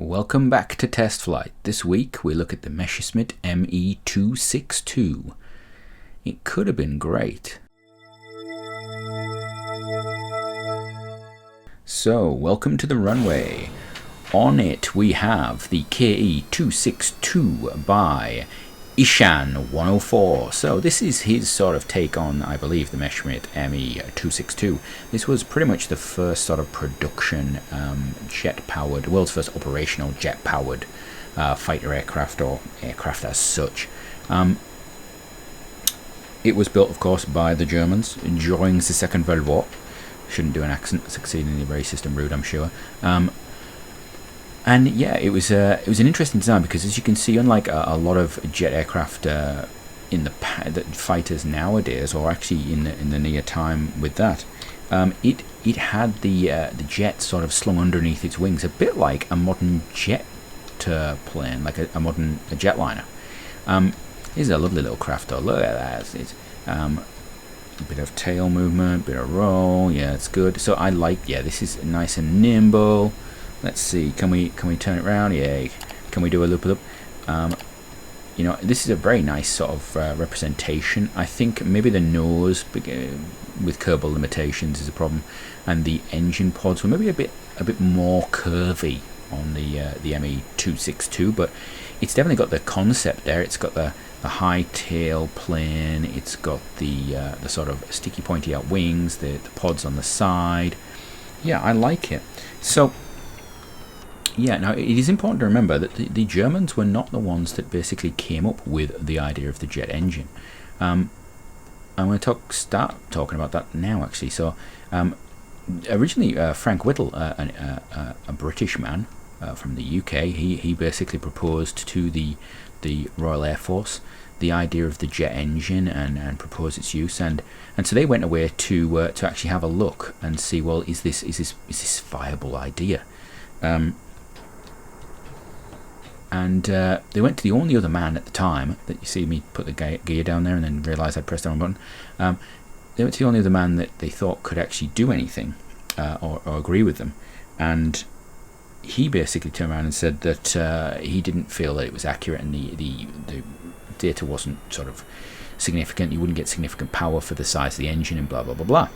Welcome back to Test Flight. This week we look at the Messerschmitt Me-262. It could have been great. So, welcome to the runway. On it we have the KE-262 by Ishan 104. So this is his sort of take on, I believe, the Messerschmitt Me-262. This was pretty much the first sort of production jet-powered, world's first operational jet-powered fighter aircraft, or aircraft as such. It was built, of course, by the Germans during the Second World War. Shouldn't do an accent, it's exceedingly racist and rude, I'm sure. And yeah, it was an interesting design because, as you can see, unlike a lot of jet aircraft in the fighters nowadays, or actually in the near time with that, it had the jet sort of slung underneath its wings, a bit like a modern jet plane, like a modern jetliner. This is a lovely little craft, though. Look at that. It's a bit of tail movement, bit of roll. Yeah, it's good. So I like. Yeah, this is nice and nimble. Let's see, can we turn it around? Yeah. Can we do a loop-a-loop? You know, this is a very nice sort of representation. I think maybe the nose with Keibler limitations is a problem, and the engine pods were maybe a bit more curvy on the Me-262, but it's definitely got the concept there. It's got the high tail plane. It's got the sort of sticky pointy out wings, the pods on the side. Yeah, I like it. So. Yeah, now it is important to remember that the Germans were not the ones that basically came up with the idea of the jet engine. I'm going to start talking about that now, actually. So, originally, Frank Whittle, a British man from the UK, he basically proposed to the Royal Air Force the idea of the jet engine and proposed its use, and so they went away to actually have a look and see, well, is this a viable idea? And they went to the only other man at the time that you see me put the gear down there and then realise I pressed the wrong button. They went to the only other man that they thought could actually do anything or agree with them, and he basically turned around and said that he didn't feel that it was accurate and the data wasn't sort of significant. You wouldn't get significant power for the size of the engine and blah blah blah blah.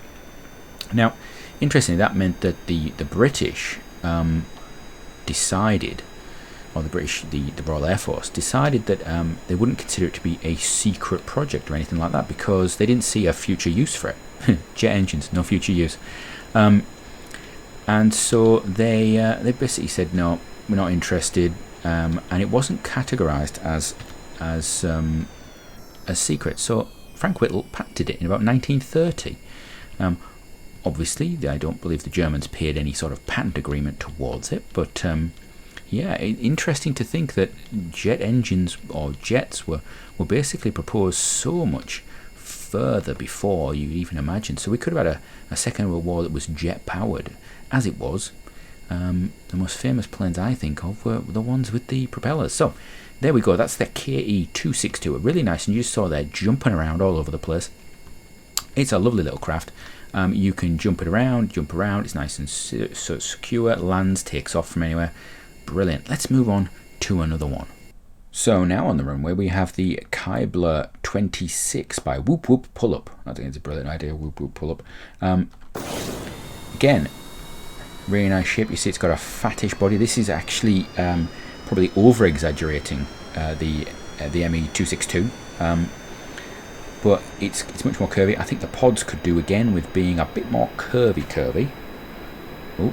Now, interestingly, that meant that the British decided, or the Royal Air Force decided that they wouldn't consider it to be a secret project or anything like that because they didn't see a future use for it. Jet engines, no future use. And so they basically said, no, we're not interested, and it wasn't categorized as secret. So Frank Whittle patented it in about 1930. Obviously, I don't believe the Germans paid any sort of patent agreement towards it, but yeah, interesting to think that jet engines or jets were basically proposed so much further before you even imagined. So we could have had a Second World War that was jet powered, as it was. The most famous planes I think of were the ones with the propellers. So there we go. That's the KE-262. Really nice, and you just saw there jumping around all over the place. It's a lovely little craft. You can jump around. It's nice and so secure. Lands, takes off from anywhere. Brilliant. Let's move on to another one. So now on the runway we have the Kybler 26 by Whoop Whoop Pull Up. I think it's a brilliant idea, Whoop Whoop Pull Up. Again, really nice shape. You see it's got a fattish body. This is actually probably over exaggerating the Me-262, but it's much more curvy. I think the pods could do again with being a bit more curvy. Oh.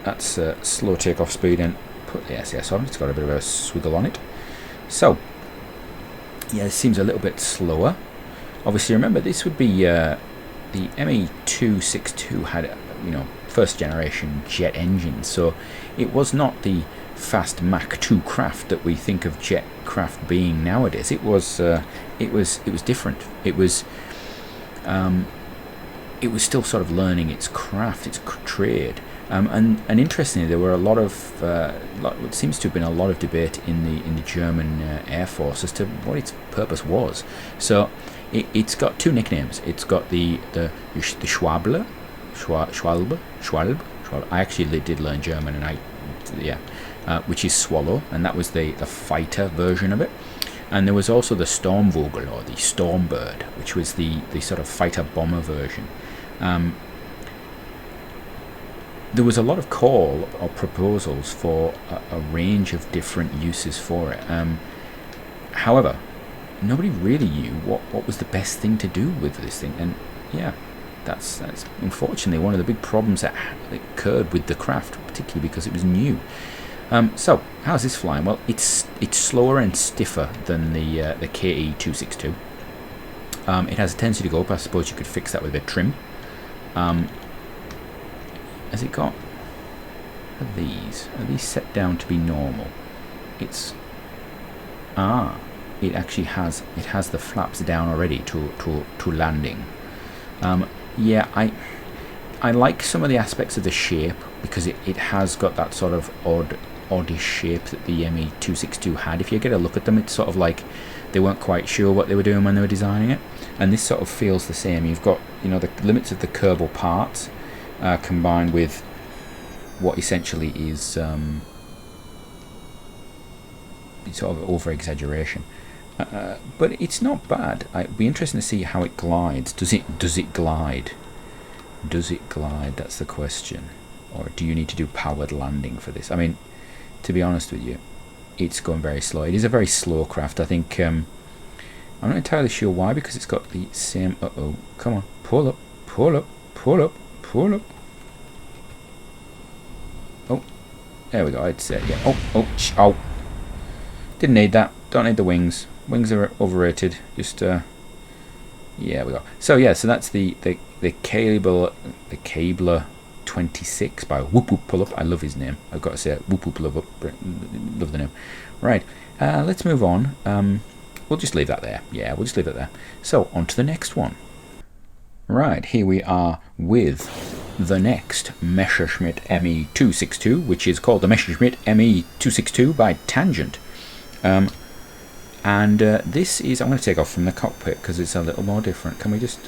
That's slow takeoff speed, and put the SAS on. It's got a bit of a swiggle on it. So, yeah, it seems a little bit slower. Obviously, remember, this would be the Me-262 had, first generation jet engines, so it was not the fast Mach 2 craft that we think of jet craft being nowadays. It was different. It was still sort of learning its craft, its trade. And interestingly, there were a lot of what seems to have been a lot of debate in the German Air Force as to what its purpose was. So it's got two nicknames. It's got the Schwalbe. I actually did learn German, and which is Swallow, and that was the fighter version of it. And there was also the Stormvogel, or the Stormbird, which was the sort of fighter bomber version. There was a lot of call or proposals for a range of different uses for it. However, nobody really knew what was the best thing to do with this thing. And yeah, that's unfortunately one of the big problems that occurred with the craft, particularly because it was new. So how's this flying? Well, it's slower and stiffer than the KE-262. It has a tendency to go up. I suppose you could fix that with a trim. Has it got? Are these set down to be normal? It actually has the flaps down already to landing. Yeah, I like some of the aspects of the shape, because it has got that sort of oddish shape that the ME-262 had. If you get a look at them, it's sort of like they weren't quite sure what they were doing when they were designing it, and this sort of feels the same. You've got, you know, the limits of the curvable parts combined with what essentially is sort of over exaggeration, but it's not bad. It'd be interesting to see how it glides. Does it glide? Does it glide? That's the question. Or do you need to do powered landing for this? I mean, to be honest with you, it's going very slow. It is a very slow craft. I think I'm not entirely sure why, because it's got the same. Come on, pull up, pull up, pull up, pull up. Oh, there we go. I'd say, yeah. Oh. Didn't need that. Don't need the wings. Wings are overrated. Just yeah, we go. So yeah, so that's the Keibler 26 by Whoop Whoop Pull Up. I love his name. I've got to say, Whoop Whoop Pull Up. Love the name. Right. Let's move on. We'll just leave that there. Yeah, we'll just leave it there. So on to the next one. Right, here we are with the next Messerschmitt Me-262, which is called the Messerschmitt Me-262 by Tangent. This is, I'm going to take off from the cockpit because it's a little more different. Can we just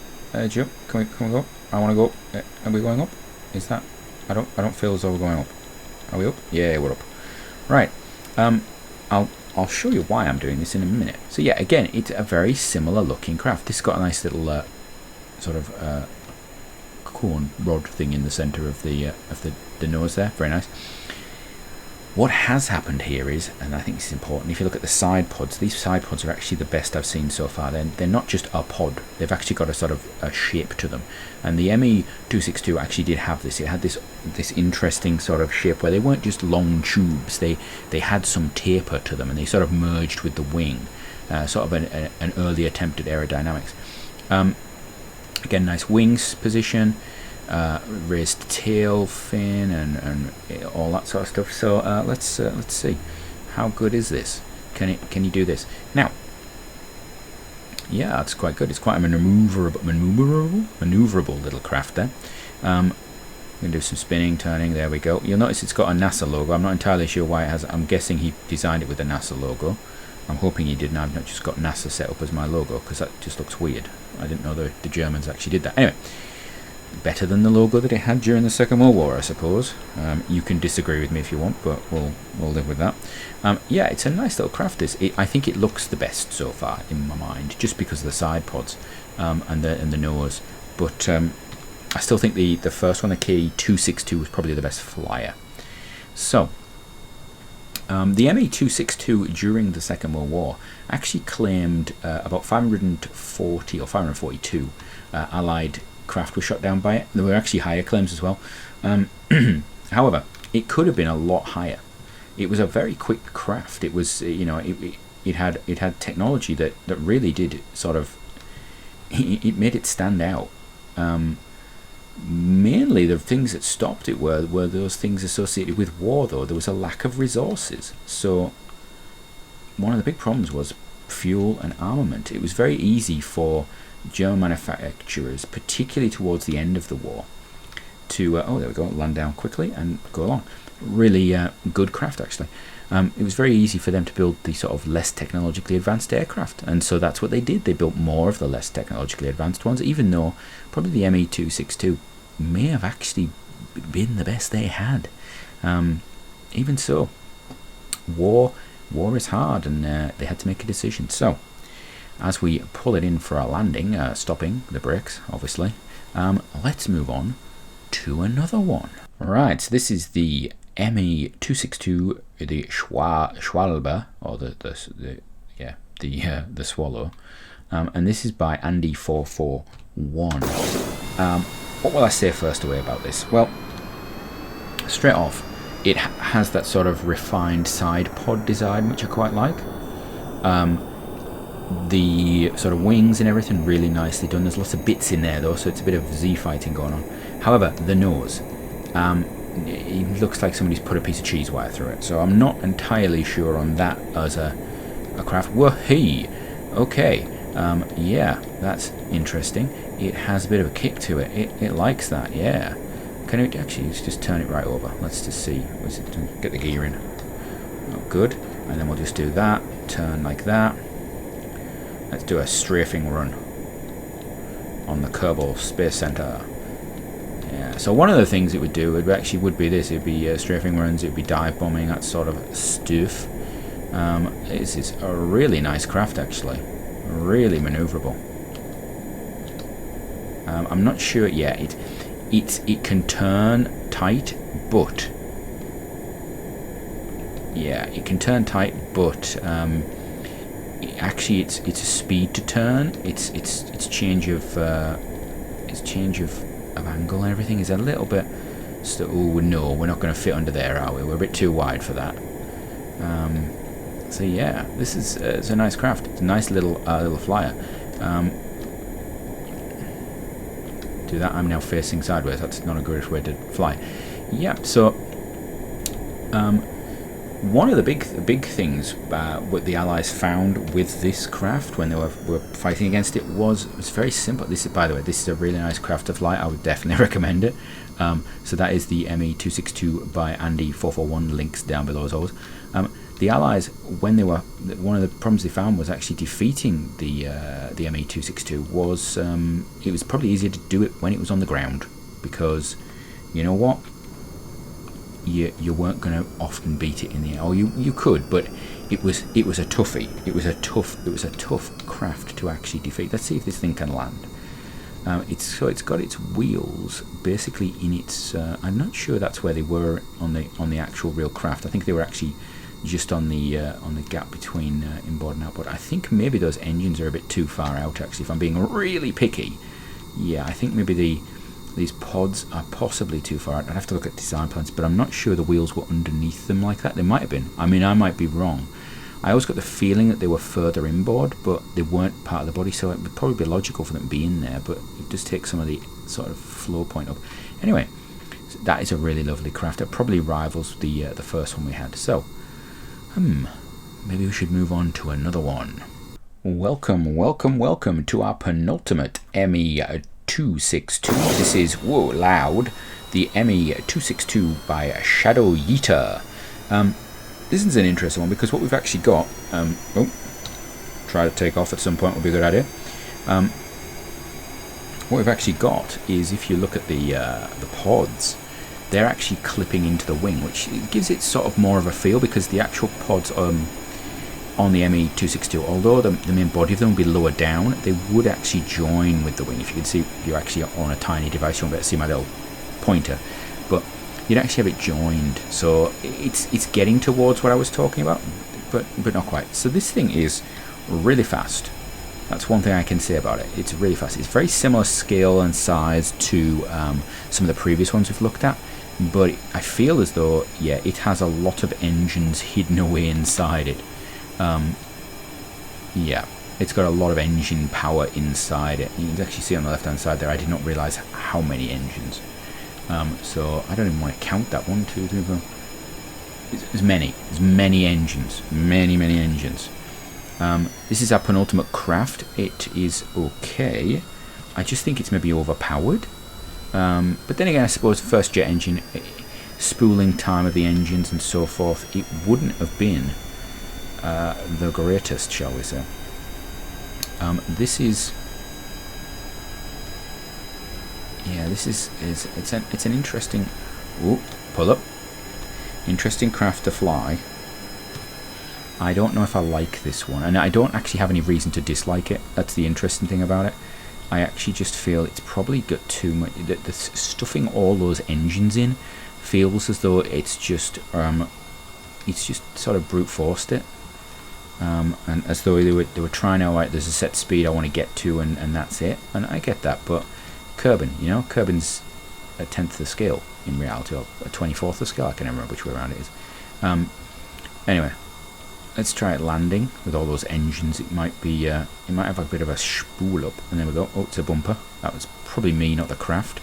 jump? Can we go up? I want to go up. Are we going up? Is that? I don't feel as though we're going up. Are we up? Yeah, we're up. Right. I'll show you why I'm doing this in a minute. So yeah, again, it's a very similar looking craft. This has got a nice little sort of corn rod thing in the center of the nose there. Very nice. What has happened here is, and I think this is important, if you look at the side pods, these side pods are actually the best I've seen so far. They're not just a pod, they've actually got a sort of a shape to them. And the ME-262 actually did have this. It had this interesting sort of shape where they weren't just long tubes, they had some taper to them, and they sort of merged with the wing, sort of an early attempt at aerodynamics. Again, nice wings position, raised tail fin, and all that sort of stuff. So let's see, how good is this? Can you do this? Now, yeah, it's quite good. It's quite a maneuverable little craft there. I'm gonna do some spinning, turning. There we go. You'll notice it's got a NASA logo. I'm not entirely sure why it has. I'm guessing he designed it with a NASA logo. I'm hoping he didn't. I've not just got NASA set up as my logo, because that just looks weird. I didn't know the Germans actually did that. Anyway, better than the logo that it had during the Second World War, I suppose. You can disagree with me if you want, but we'll live with that. Yeah, it's a nice little craft. I think it looks the best so far in my mind, just because of the side pods and the nose. But I still think the first one, the KE-262, was probably the best flyer. So the ME-262 during the Second World War actually claimed about 540 or 542 Allied craft were shot down by it. There were actually higher claims as well. However, it could have been a lot higher. It was a very quick craft. It was, you know, it had technology that really did sort of, it made it stand out. Mainly the things that stopped it were those things associated with war, though. There was a lack of resources. So one of the big problems was fuel and armament. It was very easy for German manufacturers, particularly towards the end of the war, to oh, there we go, land down quickly and go along. Really good craft, actually. It was very easy for them to build the sort of less technologically advanced aircraft, and so that's what they did. They built more of the less technologically advanced ones, even though probably the ME-262 may have actually been the best they had. Even so, war is hard, and they had to make a decision. So as we pull it in for our landing, stopping the brakes, obviously, let's move on to another one. Right, so this is the Me-262, the Schwalbe, or the Swallow, and this is by Andy441. What will I say first away about this? Well, straight off, it has that sort of refined side pod design, which I quite like. The sort of wings and everything really nicely done. There's lots of bits in there though, so it's a bit of Z fighting going on. However, the nose, it looks like somebody's put a piece of cheese wire through it, so I'm not entirely sure on that as a craft. Whoa-hee! Okay, yeah, that's interesting. It has a bit of a kick to it. It likes that, yeah. Can it actually, let's just turn it right over. Let's just see. Let's get the gear in. Oh, good. And then we'll just do that. Turn like that. Let's do a strafing run on the Kerbal Space Center. Yeah. So one of the things it would do, it actually would be this. It'd be strafing runs. It'd be dive bombing. That sort of stuff. This is a really nice craft, actually. Really maneuverable. I'm not sure yet. It can turn tight, but yeah, it can turn tight, but actually it's a speed to turn. It's change of angle and everything is a little bit. So oh no, we're not going to fit under there, are we? We're a bit too wide for that. So yeah, this is it's a nice craft. It's a nice little flyer. Do that. I'm now facing sideways. That's not a good way to fly. Yeah. So one of the big things what the Allies found with this craft when they were fighting against it was very simple. This is, by the way, this is a really nice craft to fly. I would definitely recommend it. So that is the Me-262 by Andy441. Links down below as always. The Allies, when they were, one of the problems they found was actually defeating the Me-262 was it was probably easier to do it when it was on the ground, because you know what, you weren't going to often beat it in the air, or you could, but it was a toughie. It was a tough craft to actually defeat. Let's see if this thing can land. It's got its wheels basically in its. I'm not sure that's where they were on the actual real craft. I think they were actually just on the gap between inboard and outboard. I think maybe those engines are a bit too far out, actually, if I'm being really picky. Yeah, I think maybe these pods are possibly too far out. I'd have to look at design plans, but I'm not sure the wheels were underneath them like that. They might have been. I mean, I might be wrong. I always got the feeling that they were further inboard, but they weren't part of the body, so it would probably be logical for them to be in there, but it does take some of the sort of flow point up. Anyway, so that is a really lovely craft. It probably rivals the first one we had. So, maybe we should move on to another one. Welcome to our penultimate Me-262. This is, whoa, loud, the Me-262 by ShadowYeeter. This is an interesting one because what we've actually got, try to take off at some point would be a good idea. What we've actually got is, if you look at the pods, they're actually clipping into the wing, which gives it sort of more of a feel, because the actual pods on the Me-262, although the main body of them would be lower down, they would actually join with the wing. If you can see, you're actually on a tiny device, you won't be able to see my little pointer, but you'd actually have it joined, so it's getting towards what I was talking about, but not quite. So this thing is really fast. That's one thing I can say about it. It's really fast. It's very similar scale and size to some of the previous ones we've looked at, but I feel as though, yeah, it has a lot of engines hidden away inside it. Yeah, it's got a lot of engine power inside it. You can actually see on the left hand side there, I did not realize how many engines. So I don't even want to count that. 1, 2, 3, 4. There's many engines, many engines. This is our penultimate craft. It is okay. I just think it's maybe overpowered. But then again, I suppose first jet engine, spooling time of the engines and so forth, it wouldn't have been the greatest, shall we say. This is. Yeah, this is it's an interesting. Ooh, pull up. Interesting craft to fly. I don't know if I like this one, and I don't actually have any reason to dislike it. That's the interesting thing about it. I actually just feel it's probably got too much. The stuffing all those engines in feels as though it's just sort of brute forced it, and as though they were trying to, right, there's a set speed I want to get to, and that's it. And I get that, but Kerbin, you know, Kerbin's a 10th the scale in reality, or a 24th the scale. I can never remember which way around it is. Anyway, let's try it landing with all those engines. It might be, it might have a bit of a spool up, and there we go. Oh, it's a bumper. That was probably me, not the craft.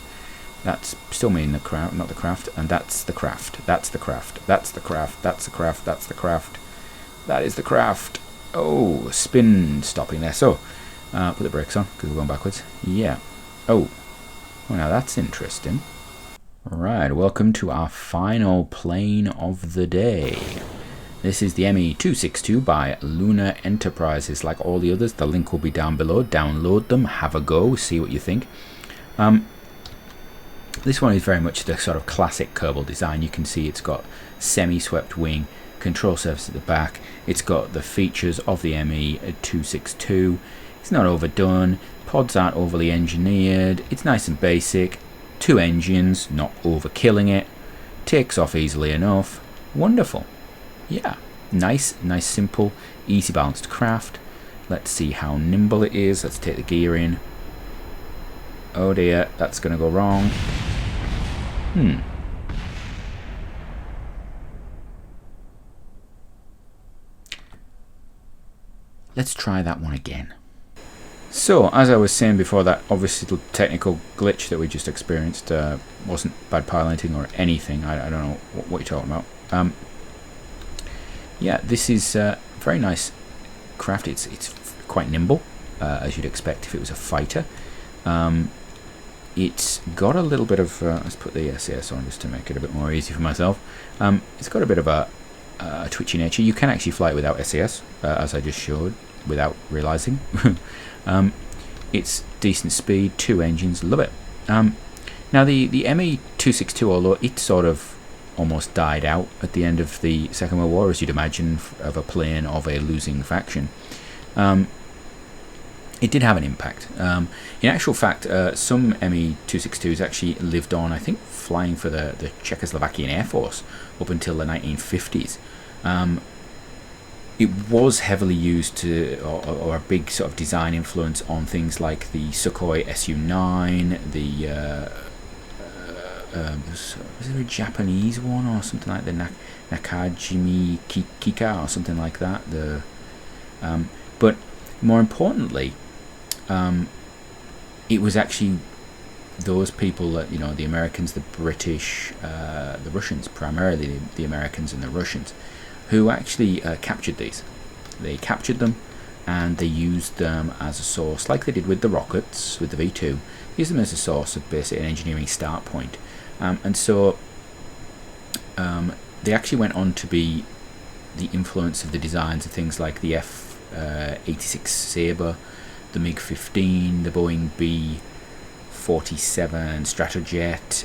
That's still me in the craft, not the craft. And that's the craft. That's the craft. That's the craft. That's the craft. That's the craft. That is the craft. Oh, spin stopping there. So, put the brakes on because we're going backwards. Yeah. Oh, well, now that's interesting. Right, welcome to our final plane of the day. This is the Me-262 by LunarEnterprises. Like all the others, the link will be down below. Download them, have a go, see what you think. This one is very much the sort of classic Kerbal design. You can see it's got semi-swept wing, control surface at the back. It's got the features of the Me-262. It's not overdone. Pods aren't overly engineered. It's nice and basic. 2 engines, not overkilling it. Takes off easily enough. Wonderful. Yeah, nice, simple, easy balanced craft. Let's see how nimble it is. Let's take the gear in. Oh dear, that's going to go wrong. Let's try that one again. So, as I was saying before, that obviously little technical glitch that we just experienced wasn't bad piloting or anything. I don't know what you're talking about. Yeah, this is a very nice craft. It's quite nimble, as you'd expect if it was a fighter. It's got a little bit of, let's put the SAS on just to make it a bit more easy for myself. It's got a bit of a twitchy nature. You can actually fly it without SAS, as I just showed, without realizing. It's decent speed, 2 engines, love it. Now the Me-262, although it sort of almost died out at the end of the Second World War, as you'd imagine, of a plane of a losing faction, it did have an impact. In actual fact, some Me-262s actually lived on, I think, flying for the Czechoslovakian Air Force up until the 1950s. It was heavily used to, or a big sort of design influence on things like the Sukhoi Su-9, the was there a Japanese one or something like the Nakajimi Kika or something like that. But more importantly, it was actually those people that, you know, the Americans, the British, the Russians, primarily the Americans and the Russians, who actually captured these. They captured them and they used them as a source, like they did with the rockets, with the V2, used them as a source of basically an engineering start point. And so they actually went on to be the influence of the designs of things like the F-86 Sabre, the MiG-15, the Boeing B-47 Stratojet.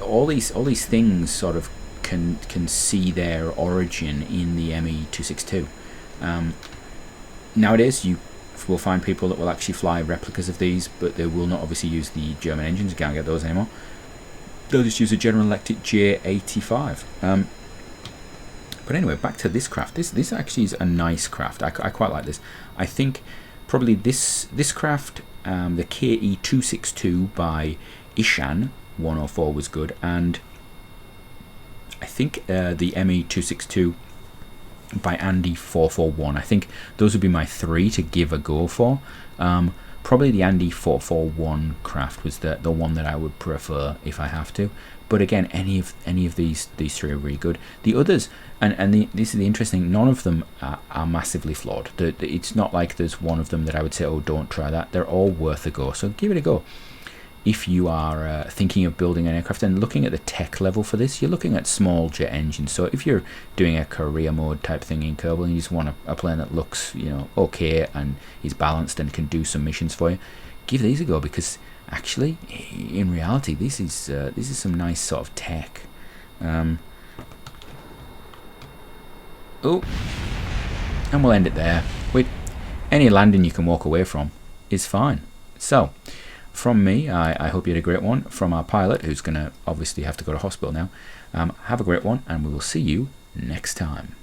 All these things sort of can see their origin in the Me-262. Nowadays you will find people that will actually fly replicas of these, but they will not obviously use the German engines. You can't get those anymore. They'll just use a General Electric J85. But anyway, back to this craft. This actually is a nice craft. I quite like this. I think probably this craft, the KE-262 by Ishan 104 was good, and I think the Me-262 by Andy 441. I think those would be my 3 to give a go for. Probably the Andy 441 craft was the one that I would prefer if I have to. But again, any of these 3 are really good. The others, this is the interesting, none of them are massively flawed. It's not like there's one of them that I would say, oh, don't try that. They're all worth a go. So give it a go. If you are thinking of building an aircraft and looking at the tech level for this, you're looking at small jet engines. So if you're doing a career mode type thing in Kerbal and you just want a plane that looks, you know, okay and is balanced and can do some missions for you, give these a go, because actually, in reality, this is some nice sort of tech. Oh, and we'll end it there. With any landing you can walk away from is fine. So from me, I hope you had a great one. From our pilot, who's going to obviously have to go to hospital now, have a great one, and we will see you next time.